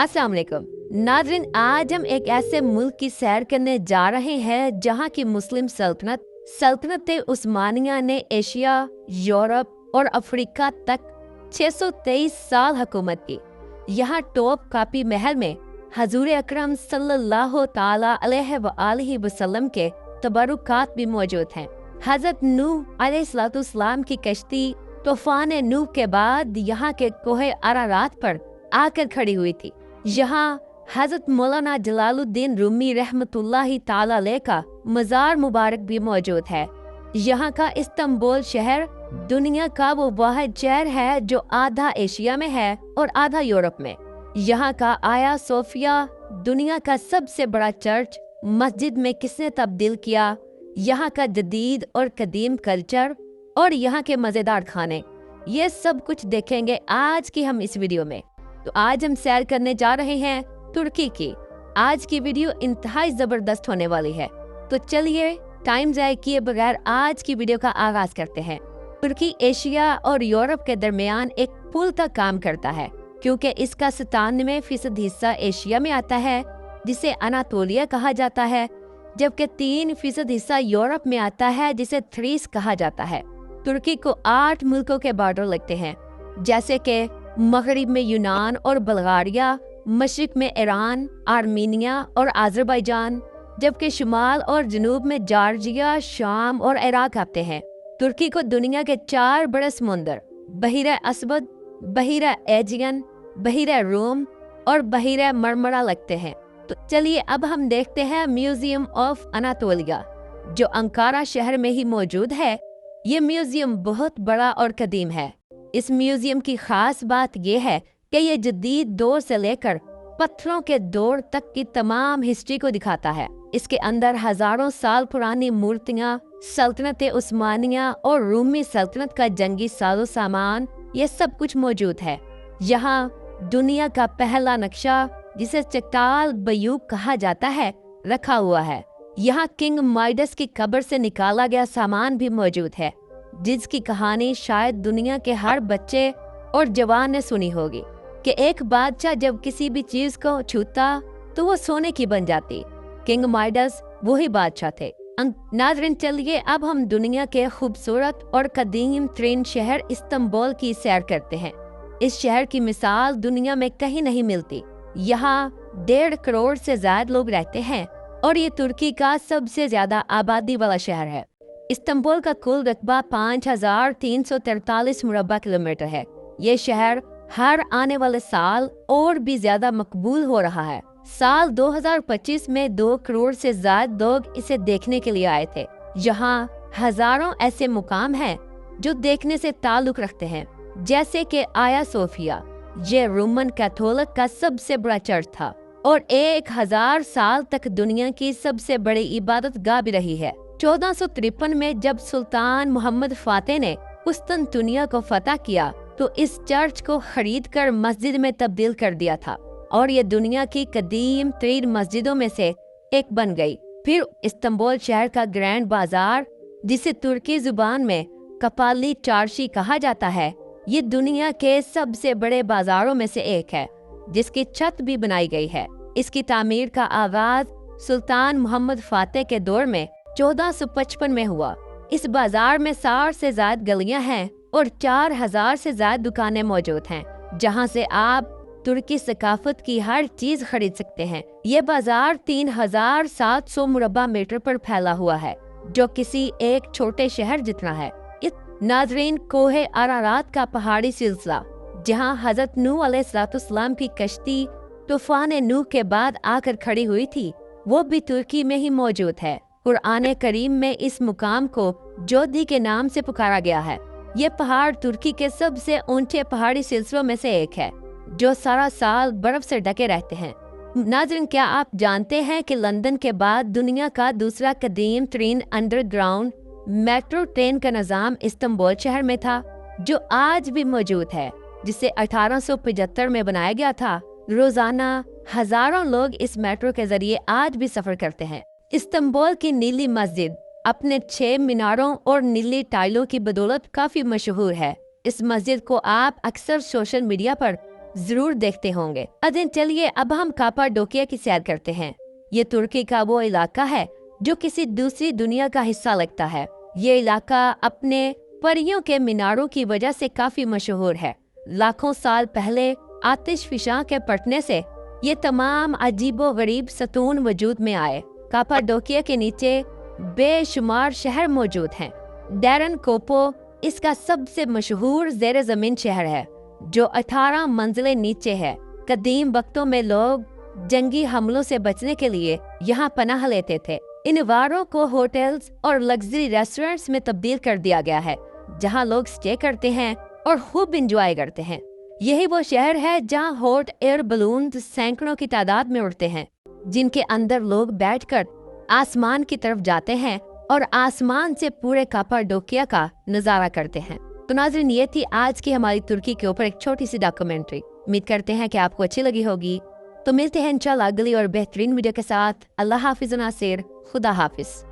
अस्सलाम वालेकुम नाज़रीन, आज हम एक ऐसे मुल्क की सैर करने जा रहे हैं जहाँ की मुस्लिम सल्तनत उस्मानिया ने एशिया, यूरोप और अफ्रीका तक 623 साल हुकूमत की। यहाँ टॉप कापी महल में हजूर अकरम सल्लल्लाहु ताला अलैहि वआलिहि वसल्लम के तबरुकात भी मौजूद हैं। हजरत नूह अलैहिस्सलाम की कश्ती तूफान नूह के बाद यहाँ के कोहे अरारात पर आकर खड़ी हुई थी। यहाँ हजरत मौलाना जलालुद्दीन रूमी रहमतुल्लाहि ताला अलैह का मज़ार मुबारक भी मौजूद है। यहाँ का इस्तांबुल शहर दुनिया का वो वाहिद शहर है जो आधा एशिया में है और आधा यूरोप में। यहाँ का आया सोफिया दुनिया का सबसे बड़ा चर्च मस्जिद में किसने तब्दील किया, यहाँ का जदीद और कदीम कल्चर और यहाँ के मज़ेदार खाने, ये सब कुछ देखेंगे आज की हम इस वीडियो में। तो आज हम सैर करने जा रहे हैं तुर्की की। आज की वीडियो इंतहाई जबरदस्त होने वाली है, तो चलिए टाइम ज़ाया किए बगैर आज की वीडियो का आगाज करते हैं। तुर्की एशिया और यूरोप के दरमियान एक पुल का काम करता है, क्योंकि इसका 97% हिस्सा एशिया में आता है जिसे अनातोलिया कहा जाता है, जबकि 3% हिस्सा यूरोप में आता है जिसे थ्रीस कहा जाता है। तुर्की को 8 मुल्कों के बॉर्डर लगते हैं, जैसे कि मगरिब में यूनान और बल्गारिया, मशरिक में ईरान, आर्मीनिया और अज़रबैजान, जबकि शुमाल और जनूब में जॉर्जिया, शाम और इराक आते हैं। तुर्की को दुनिया के 4 बड़े समुंदर बहिरा अस्वद, बहिरा एजियन, बहिरा रूम और बहिरा मरमरा लगते हैं। तो चलिए अब हम देखते हैं म्यूजियम ऑफ अनातोलिया, जो अंकारा शहर में ही मौजूद है। ये म्यूजियम बहुत बड़ा और कदीम है। इस म्यूजियम की खास बात यह है कि ये जदीद दौर से लेकर पत्थरों के दौर तक की तमाम हिस्ट्री को दिखाता है। इसके अंदर हजारों साल पुरानी मूर्तियाँ, सल्तनत उस्मानिया और रूमी सल्तनत का जंगी साजो सामान, ये सब कुछ मौजूद है। यहाँ दुनिया का पहला नक्शा, जिसे चक्ताल बयूब कहा जाता है, रखा हुआ है। यहाँ किंग माइडस की कब्र से निकाला गया सामान भी मौजूद है, जिसकी कहानी शायद दुनिया के हर बच्चे और जवान ने सुनी होगी कि एक बादशाह जब किसी भी चीज को छूता तो वो सोने की बन जाती। किंग माइडस वही बादशाह थे। नाज़रीन, चलिए अब हम दुनिया के खूबसूरत और कदीम तरीन शहर इस्तांबुल की सैर करते हैं। इस शहर की मिसाल दुनिया में कहीं नहीं मिलती। यहाँ 1.5 करोड़ से ज्यादा लोग रहते हैं और ये तुर्की का सबसे ज्यादा आबादी वाला शहर है। इस्तांबुल का कुल रकबा 5343 मुरब्बा किलोमीटर है। ये शहर हर आने वाले साल और भी ज्यादा मकबूल हो रहा है। साल 2025 में 2 करोड़ से ज्यादा लोग इसे देखने के लिए आए थे। यहाँ हजारों ऐसे मुकाम हैं जो देखने से ताल्लुक रखते हैं, जैसे कि आया सोफिया। ये रोमन कैथोलिक का सबसे बड़ा चर्च था और 1000 साल तक दुनिया की सबसे बड़ी इबादत गाह भी रही है। 1453 में जब सुल्तान मोहम्मद फातेह ने कुस्तुनतुनिया को फतह किया तो इस चर्च को खरीद कर मस्जिद में तब्दील कर दिया था और ये दुनिया की कदीम तरीन मस्जिदों में से एक बन गई। फिर इस्तांबुल शहर का ग्रैंड बाजार, जिसे तुर्की जुबान में कपाली चार्शी कहा जाता है, ये दुनिया के सबसे बड़े बाजारों में से एक है, जिसकी छत भी बनाई गई है। इसकी तामीर का आगाज सुल्तान मोहम्मद फातेह के दौर में 1455 में हुआ। इस बाजार में 60 से ज्यादा गलियां हैं और 4000 से ज्यादा दुकानें मौजूद हैं, जहां से आप तुर्की सकाफत की हर चीज खरीद सकते हैं। ये बाजार 3700 मुरब्बा मीटर पर फैला हुआ है, जो किसी एक छोटे शहर जितना है। नाज़रीन, कोहे अरारात का पहाड़ी सिलसिला, जहां हजरत नूह अलैहिस्सलाम की कश्ती तूफान नूह के बाद आकर खड़ी हुई थी, वो भी तुर्की में ही मौजूद है। कुरान करीम में इस मुकाम को जोधी के नाम से पुकारा गया है। ये पहाड़ तुर्की के सबसे ऊंचे पहाड़ी सिलसिलों में से एक है, जो सारा साल बर्फ से ढके रहते हैं। नाज़रीन, क्या आप जानते हैं कि लंदन के बाद दुनिया का दूसरा कदीम तरीन अंडरग्राउंड मेट्रो ट्रेन का निज़ाम इस्तांबुल शहर में था, जो आज भी मौजूद है, जिसे 1875 में बनाया गया था। रोजाना हजारों लोग इस मेट्रो के जरिए आज भी सफर करते हैं। इस्तांबुल की नीली मस्जिद अपने 6 मीनारों और नीली टाइलों की बदौलत काफी मशहूर है। इस मस्जिद को आप अक्सर सोशल मीडिया पर ضرور دیکھتے ہوں گے۔ ادن چلیے اب ہم کاپاڈوکیا کی سیر کرتے ہیں۔ یہ ترکی کا وہ علاقہ ہے جو کسی دوسری دنیا کا حصہ لگتا ہے۔ یہ علاقہ اپنے پریوں کے میناروں کی وجہ سے کافی مشہور ہے۔ لاکھوں سال پہلے آتش فشاں کے پھٹنے سے یہ تمام عجیب و غریب ستون وجود میں آئے۔ کاپاڈوکیا کے نیچے بے شمار شہر موجود ہیں۔ ڈیرن کوپو اس کا سب سے مشہور زیر زمین شہر ہے جو 18 منزلیں نیچے ہے۔ قدیم وقتوں میں لوگ جنگی حملوں سے بچنے کے لیے یہاں پناہ لیتے تھے۔ ان غاروں کو ہوٹلز اور لگژری ریسٹورنٹس میں تبدیل کر دیا گیا ہے جہاں لوگ سٹے کرتے ہیں اور خوب انجوائے کرتے ہیں۔ یہی وہ شہر ہے جہاں ہاٹ ایئر بلونز سینکڑوں کی تعداد میں اڑتے ہیں جن کے اندر لوگ بیٹھ کر آسمان کی طرف جاتے ہیں اور آسمان سے پورے کاپاڈوکیا کا نظارہ کرتے ہیں۔ تو ناظرین، یہ تھی آج کی ہماری ترکی کے اوپر ایک چھوٹی سی ڈاکومنٹری۔ امید کرتے ہیں کہ آپ کو اچھی لگی ہوگی۔ تو ملتے ہیں انشاءاللہ اگلی اور بہترین ویڈیو کے ساتھ۔ اللہ حافظ و ناصر، خدا حافظ۔